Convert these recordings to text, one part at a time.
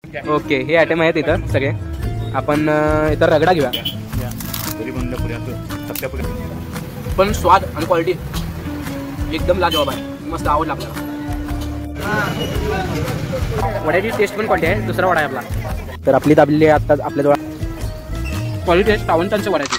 Okay, हे item आहेत इथं सगळे. आपण इथं रगडा घेऊया. पण स्वाद आणि क्वालिटी एकदम लाजवाब आहे, मस्त आवडला आपल्याला. वड्याची टेस्ट पण क्वालिटी आहे. दुसरा वडा आहे आपला. तर आपली दाबलेली आता आपल्याजवळ क्वालिटी आहे श्रावंतांच्या वड्याची.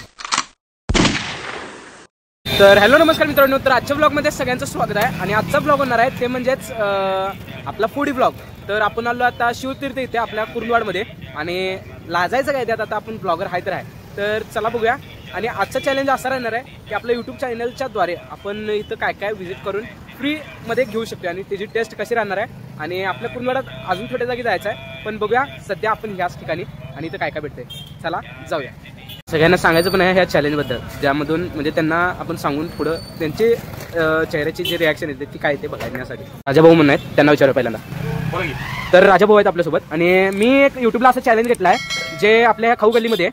तर हॅलो नमस्कार मित्रांनो. तर आजच्या ब्लॉगमध्ये सगळ्यांचं स्वागत आहे. आणि आजचा ब्लॉग होणार आहे ते म्हणजेच आपला फूडी ब्लॉग. तर आपण आलो आता शिवतीर्थ इथे आपल्या कुरुंदवाडमध्ये. आणि लाजायचं काय त्यात, आता आपण ब्लॉगर आहे तर आहे. तर चला बघूया. आणि आजचा चॅलेंज असा राहणार आहे की आपल्या यूट्यूब चॅनलच्या द्वारे आपण इथं काय काय व्हिजिट करून फ्रीमध्ये घेऊ शकतो आणि त्याची टेस्ट कशी राहणार आहे. आणि आपल्या कुरुंदवाडात अजून थोड्या जागी जायचं आहे, पण बघूया सध्या आपण ह्याच ठिकाणी आणि इथं काय काय भेटतंय. चला जाऊया. सगळ्यांना सांगायचं पण आहे ह्या चॅलेंजबद्दल, ज्यामधून म्हणजे त्यांना आपण सांगून पुढं त्यांचे चेहऱ्याची जी रिॲक्शन येते ती काय ते बघण्यासाठी. राजाभाऊ म्हणून आहेत, त्यांना विचारू पहिल्यांदा. तर राजाभाऊ आहेत आपल्यासोबत. आणि मी एक यूट्यूबला असं चॅलेंज घेतला आहे जे आपल्या ह्या खाऊ गल्लीमध्ये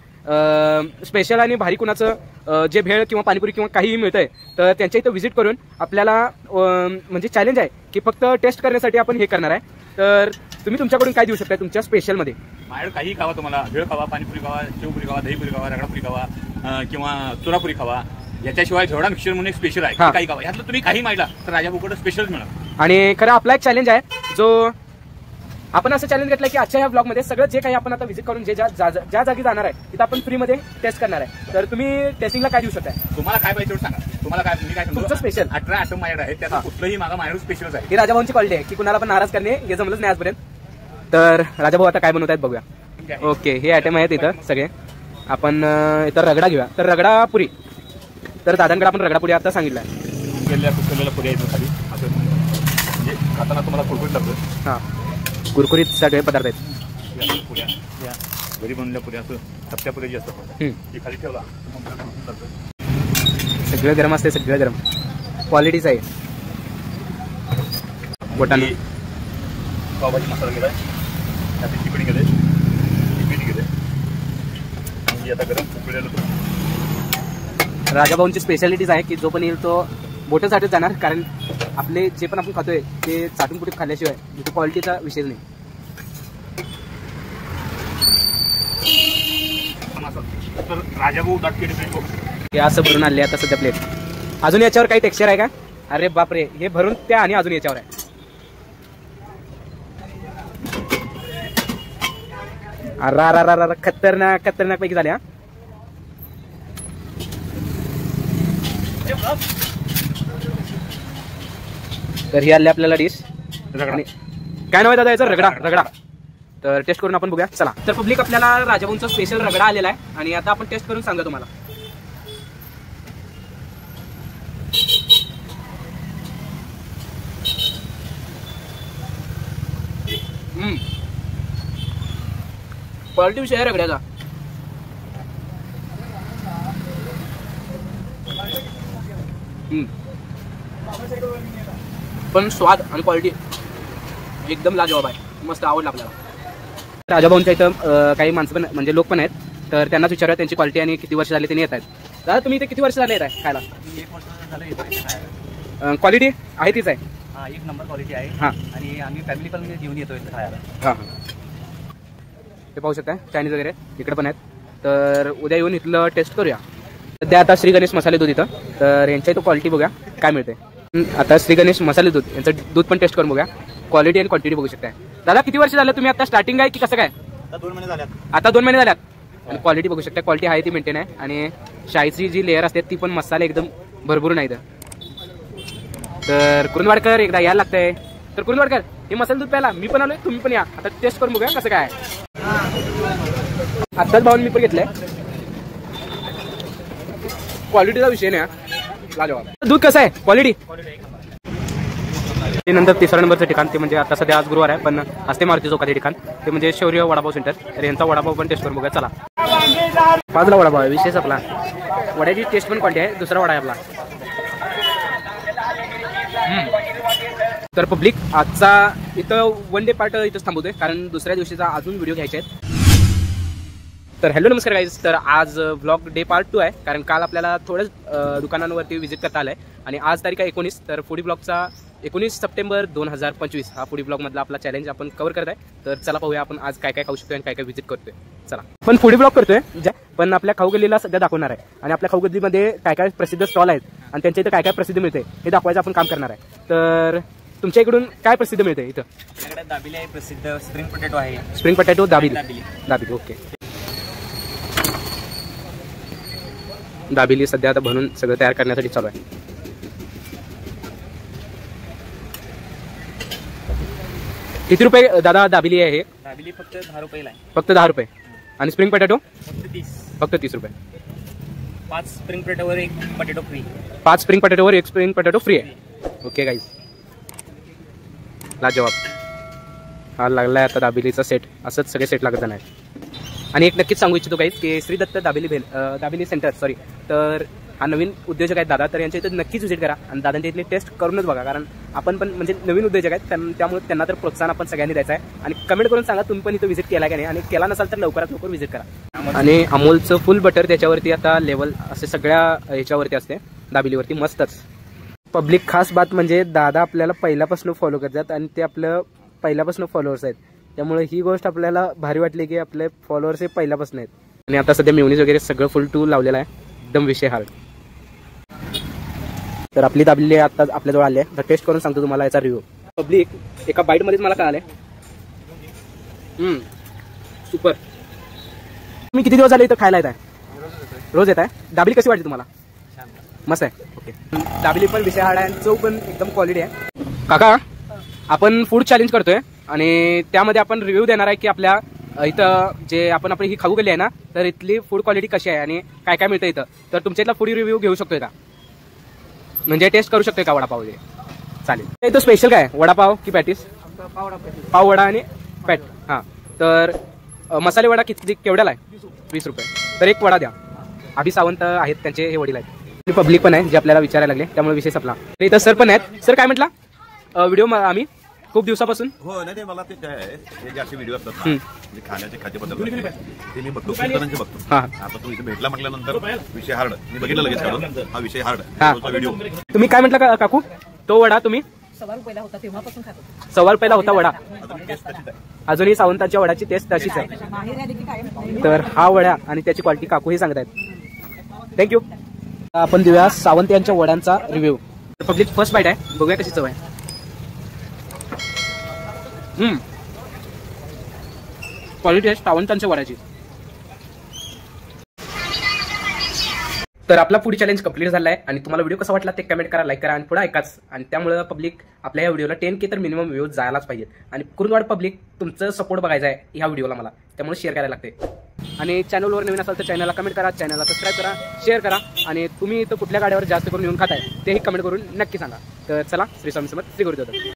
स्पेशल आणि भारी कुणाचं जे भेळ किंवा पाणीपुरी किंवा काहीही मिळतंय तर त्यांच्या इथं व्हिजिट करून आपल्याला म्हणजे चॅलेंज आहे की फक्त टेस्ट करण्यासाठी आपण हे करणार आहे. तर तुम्ही तुमच्याकडून काय देऊ शकता तुमच्या स्पेशलमध्ये? माझ्याकडे काही खावा, तुम्हाला भेळ खावा, पाणीपुरी खावा, शेवपुरी खावा, दहीपुरी खावा, रगडापुरी खावा किंवा चुरापुरी खावा. याच्याशिवाय झेवडा मिक्सर म्हणून एक स्पेशल आहे, काही खावा. यातलं तुम्ही काही माहिला तर राजाभाऊकडे स्पेशल मिळणार. आणि खरं आपला एक चॅलेंज आहे जो आपण असं चॅलेंज घेतलं की आजच्या ह्या ब्लॉगमध्ये सगळं जे काही आपण आता व्हिजिट करून ज्या जागी जाणार आहे तिथं आपण फ्रीमध्ये टेस्ट करणार आहे. तर तुम्ही टेस्टिंगला काय देऊ शकता? तुम्हाला काय पाहिजे सांगा. तुम्हाला काय मी काय तुमचं स्पेशल 18 आयटम माझ्याकडे आहे, त्याचा कुठलंही माझा माझ्याकडे स्पेशलच आहे. ही राजाभाऊंची क्वालिटी आहे की कुणाला पण नाराज करणे हे जमलंच नाही आजपर्यंत. तर राजाभाऊ आता काय बनवत आहेत बघूया. ओके, हे आयटम आहेत इथं सगळे. आपण इथं रगडा घेऊया. तर रगडा पुरी. तर दादांकडे आपण रगडा पुरी आता सांगितलं आहे. कुठलेल्या पुरी आहेत खाली असं म्हणजे खाताना तुम्हाला कुरकुरीत लागतं. हां, कुरकुरीत सगळे पदार्थ आहेत. पुऱ्या घरी बनवल्या पुऱ्या असं टप्प्या पुऱ्या जी असतात ती खाली ठेवला सगळं गरम असते, सगळं गरम क्वालिटीच आहे. बोटाने पावभाजी मसाला गेलाय, त्यात चिकणी गेले, मीठ गेले आणि आता गरम उकळलेलं. राजाभाऊंची स्पेशालिटीज आहे की जो पण येईल तो बोटासाठीच जाणार, कारण आपले जे पण आपण खातोय ते चाटून कुठे खाल्ल्याशिवाय तिथे क्वालिटीचा विषय नाही. तर राजाभाऊ हे असं भरून आणले आता सध्या प्लेट. अजून याच्यावर काही टेक्स्चर आहे का? अरे बापरे, हे भरून त्या आणि अजून याच्यावर आहे. अरा खतरनाक खतरनाक पैकी झाले. तर ही आली आपल्याला डिश. काय नाव आहे दादा याचं? रगडा. रगडा. तर टेस्ट करून आपण बघूया. चला. तर पब्लिक आपल्याला राजाभाऊंचा स्पेशल रगडा आलेला आहे आणि आता आपण टेस्ट करून सांगा तुम्हाला. क्वालिटी विषय आहे रगड्याचा. पण स्वाद आणि क्वालिटी एकदम लाजवाब आहे, मस्त आवडला आपल्याला. राजाभाऊंच्या इथं काही माणसं पण म्हणजे लोक पण आहेत, तर त्यांनाच विचारूया त्यांची क्वालिटी आणि किती वर्ष झाले त्यांनी येत आहेत. दादा तुम्ही इथे किती वर्ष झाले येत आहे खायला? 1 वर्ष झालं. क्वालिटी आहे तीच आहे? हां, 1 नंबर क्वालिटी आहे. हां, आणि आम्ही फॅमिली पण घेऊन येतो इथं खायला. हां हां, ते पाहू शकता चायनीज वगैरे इकडे पण आहेत. तर उद्या येऊन इथलं टेस्ट करूया. सध्या आता श्री गणेश मसाले दूध इथं, तर यांच्या इथं क्वालिटी बघूया काय मिळते. आता श्री गणेश मसाले दूध यांचं दूध पण टेस्ट करून बघूया. क्वालिटी आणि क्वांटिटी बघू शकता. दादा किती वर्ष झालं तुम्ही आता स्टार्टिंग आहे की कसं काय? आता 2 महिने झाल्यात. आता 2 महिने झाल्यात. आणि क्वालिटी बघू शकता, क्वालिटी आहे ती मेंटेन आहे. आणि शाईची जी लेअर असते ती पण मसाले एकदम भरभरून आहे. तर कुरुंदवाडकर एकदा यायला लागतंय. तर कुरुंदवाडकर हे मसाले दूध प्यायला मी पण आलोय, तुम्ही पण या. आता टेस्ट करून बघूया कसं काय. आत्ताच भाऊन मी पण घेतलंय. क्वालिटीचा विषय नाही, लाजवाब. दूध कसं आहे क्वालिटी? नंतर 3रा नंबरचं ठिकाण ते म्हणजे आता सध्या आज गुरुवार आहे पण हस्ते मारुती चौकात हे ठिकाण ते म्हणजे शौर्य वडापाव सेंटर. तर यांचा वडापाव पण टेस्ट करून बघा. चला. 5ला वडापाव आहे विशेष आपला. वड्याची टेस्ट पण क्वालिटी आहे. दुसरा वडा आहे आपला. तर पब्लिक आजचा इथं 1 डे पार्ट इथंच थांबवतोय कारण दुसऱ्या दिवशीचा अजून व्हिडिओ घ्यायचे आहेत. तर हॅलो नमस्कार गाईज. तर आज व्लॉग डे पार्ट 2 आहे कारण काल आपल्याला थोडंच दुकानांवरती व्हिजिट करता आलं आहे आणि आज तारीख आहे 19. तर फूडी ब्लॉगचा 19 सप्टेंबर 2025 हा फूडी ब्लॉग मधला आपला चॅलेंज आपण कव्हर करत आहे. तर चला पाहूया आपण आज काय काय खाऊ शकतो आणि काय काय व्हिजिट करतोय. चला पण फूडी ब्लॉग करतोय पण आपल्या खाऊ गल्लीला सध्या दाखवणार आहे आणि आपल्या खाऊ गल्लीमध्ये काय काय प्रसिद्ध स्टॉल आहेत आणि त्यांच्या इथं काय काय प्रसिद्ध मिळते हे दाखवायचं आपण काम करणार आहे. तर तुमच्या इकडून काय प्रसिद्ध मिळते इथं? आपल्याकडे दाबिली आहे प्रसिद्ध, स्प्रिंग पोटॅटो आहे. Spring potato dabeli. Okay. Dabeli सध्या आता बनवून सगळं तयार करण्यासाठी चालू आहे. किती रुपये दादा दाबिली आहे? दाबिली फक्त 10 रुपयाला आहे. फक्त 10 रुपये. आणि स्प्रिंग पोटॅटो फक्त 30 रुपये. 5 स्प्रिंग पोटॅटोवर 1 पोटॅटो फ्री. 5 स्प्रिंग पोटॅटोवर 1 स्प्रिंग पोटॅटो फ्री आहे. ओके गाईज, लाजवाब. हा लागलाय आता दाबिलीचा सेट. असंच सगळे सेट लागत जाणार. आणि एक नक्कीच सांगू इच्छितो गाईज की श्री दत्त दाबिली सेंटर तर हा नवीन उद्योजक आहेत दादा. तर यांच्या इथे नक्कीच व्हिजिट करा आणि दादांच्या इथली टेस्ट करूनच बघा. कारण आपण पण म्हणजे नवीन उद्योजक आहेत त्यामुळे त्यांना तर प्रोत्साहन आपण सगळ्यांनी द्यायचं आहे. आणि कमेंट करून सांगा तुम्ही पण इथं व्हिजिट केला का नाही आणि केला नसाल तर लवकरात लवकर व्हिजिट करा. आणि अमोलचं फुल बटर त्याच्यावरती आता लेवल असे सगळ्या ह्याच्यावरती असते दाबिलीवरती मस्तच. पब्लिक खास बात म्हणजे दादा आपल्याला पहिल्यापासून फॉलो करतात आणि ते आपलं पहिल्यापासून फॉलोअर्स आहेत. त्यामुळे ही गोष्ट आपल्याला भारी वाटली की आपले फॉलोअर्स हे पहिल्यापासून आहेत. आणि आता सध्या मेयोनीज वगैरे सगळं फुल टू लावलेला आहे. एकदम विषय हार्ड. तर आपली दाबिली आता आपल्याजवळ आली आहे. तर टेस्ट करून सांगतो तुम्हाला याचा रिव्ह्यू. पब्लिक एका बाईटमध्येच मला कळालं. सुपर. तुम्ही किती दिवस झाले इथं खायला येत आहे? रोज येत आहे. दाबिली कशी वाटते तुम्हाला? मस्त आहे. ओके. दाबिली पण विषय हार्ड आहे आणि चव पण एकदम क्वालिटी आहे. काका आपण फूड चॅलेंज करतोय आणि त्यामध्ये आपण रिव्ह्यू देणार आहे की आपल्या इथं जे आपण आपली ही खाऊ गल्ली आहे ना तर इथली फूड क्वालिटी कशी आहे आणि काय काय मिळतं इथं. तर तुमच्या इथला फूड रिव्ह्यू घेऊ शकतोय का? म्हणजे टेस्ट करू शकतोय का वडापाव वगैरे? चालेल. इथं स्पेशल काय वडापाव की पॅटीस? पाव वडा आणि पॅट. हां तर मसाले वडा केवढ्याला आहे? 20 रुपये. तर एक वडा द्या. अभि सावंत आहेत त्यांचे हे वडील आहेत. पब्लिक पण आहे जे आपल्याला विचारायला लागले त्यामुळे विषय संपला. इथं सर पण आहेत. सर काय म्हटला? व्हिडिओ आम्ही खूप दिवसापासून हो नाही मला ते काय आहे हे जे असे व्हिडिओ असतात ना खाण्याचे खाद्यपदार्थ ते मी बघतो खूप बघतो. आता तू इथे भेटला म्हटल्यानंतर विषय हार्ड मी बघितलं लगेच काढून हा विषय हार्ड व्हिडिओ. तुम्ही काय म्हटलं काकू? तो वडा तुम्ही 1.25 रुपयाला होता तेव्हापासून खातो. 1.25 रुपयाला होता वडा. अजूनही सावंतांच्या वडाची टेस्ट तशीच आहे. तर हा वडा आणि त्याची क्वालिटी काकू हे सांगत आहेत. थँक्यू. आपण देऊया सावंत यांच्या वड्यांचा रिव्ह्यू. पब्लिक फर्स्ट बाईट आहे. बघूया कशी चव आहे. क्वालिटी आहे सावंतांच्या वड्याची. तर आपला फूड चॅलेंज कंप्लीट झाला आहे आणि तुम्हाला व्हिडिओ कसा वाटला ते कमेंट करा, लाईक करा आणि पुढे ऐकाच. आणि त्यामुळे पब्लिक आपल्या या व्हिडिओला 10K तर मिनिमम व्ह्यूज जायलाच पाहिजे. आणि कुरुंदवाड पब्लिक तुमचं सपोर्ट बघायचा आहे ह्या व्हिडिओला मला, त्यामुळे शेअर करायला लागते. आणि चॅनलवर नवीन असाल तर चॅनलला कमेंट करा, चॅनलला सबस्क्राईब करा, शेअर करा. आणि तुम्ही इथं कुठल्या गाड्यावर जास्त करून येऊन खाताय तेही कमेंट करून नक्की सांगा. तर चला श्री स्वामी समर्थ, श्री गुरुदेव.